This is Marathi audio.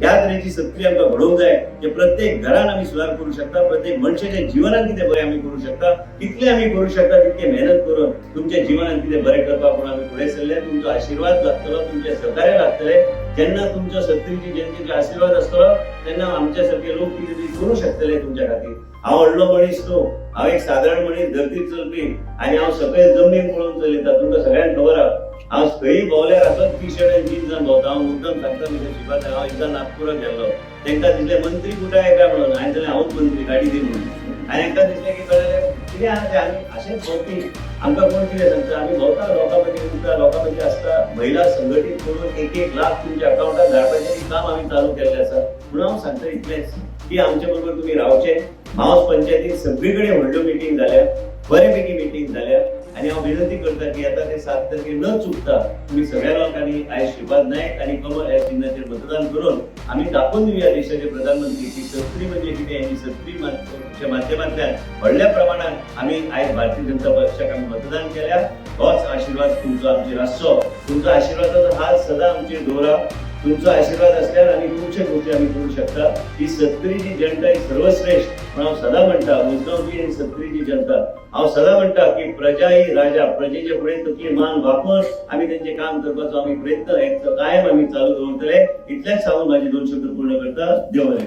ह्या तरेची सत्तरी आमकां घडोवंक जाय जे प्रत्येक घरान आमी सुदार करू शकता, प्रत्येक मनशाच्या जिवनात कितें बरें आमी करू शकता तितले आमी करू शकता, तितके मेहनत करून तुमच्या जिवनात कितें बरें करपाक म्हणून आमी फुडें सरले. तुमचो आशीर्वाद लागतलो, तुमचे सहकार्य लागतले. जेन्ना तुमच्या सत्तरीची जनतेचो आशीर्वाद आसतलो तेन्ना आमच्या सारखे लोक कितें तरी करू शकतले तुमच्या खातीर. हांव व्हडलो मनीस न्हू, हांव एक सादारण मनीस धरतीर चलपी आनी हांव सकयल जमनीन पळोवन चलयता. तुमकां सगळ्यांक खबर आहा हांव खंयी भोंवल्यार असोच टी शर्ट आनी जीन्स घालून भोंवता. हांव मुद्दम सांगता म्हणजे शिकता. हांव एकदां नागपुराक गेल्लो, तांकां दिसलें मंत्री कुठे आहे काय म्हणून. हांवें जाल्यार हांवूच मंत्री, गाडी दी म्हणून. आनी तांकां दिसलें की कळलें कितें आहा तें आमी अशेंच भोंवपी. आमकां कोण कितें सांगता, आमी भोंवता लोकां मदीं उरता, लोकां मदीं आसता. महिला संघटीत करून 1-1 लाख तुमच्या अकाउंटाक धाडपाचें काम आमी चालू केल्लें आसा. म्हणून हांव सांगता इतलेंच की आमचे बरोबर तुमी रावचे. मावस पंचायतीन सगळी कडेन व्हडल्यो मिटींग जाल्या, बरेपैकी मिटींग जाल्या. आनी हांव विनंती करता की येता ते 7 तारखेर न चुकता तुम्ही सगळ्या लोकांनी आयज श्रीपाद नायक आनी कमल ह्या चिन्हाचेर मतदान करून आमी दाखोवन दिवया देशाचे प्रधानमंत्री की सत्तरी म्हणजे कितें. ही सत्तरीच्या माध्यमांतल्यान व्हडल्या प्रमाणात आमी आयज भारतीय जनता पक्षाक आमी मतदान केल्या. होच आशीर्वाद तुमचो आमचेर आसचो. तुमचो आशीर्वादाचो हात सदां आमचेर दवरा. तुमचा आशीर्वाद असल्यार आमी खुबशे गोष्टी आमी करू शकता. ही सत्तरीची जनता ही सर्वश्रेष्ठ. पण हांव सदां म्हणटा, उजगांवची आनी सत्तरीची जनता, हांव सदां म्हणटा की प्रजा ही राजा. प्रजेचे फुडें तकली मान वापरून आमी तेंचें काम करपाचो आमी प्रयत्न कायम आमी चालू दवरतले. इतलेंच सांगून म्हाजी 2 शब्द पूर्ण करता. देव बरें.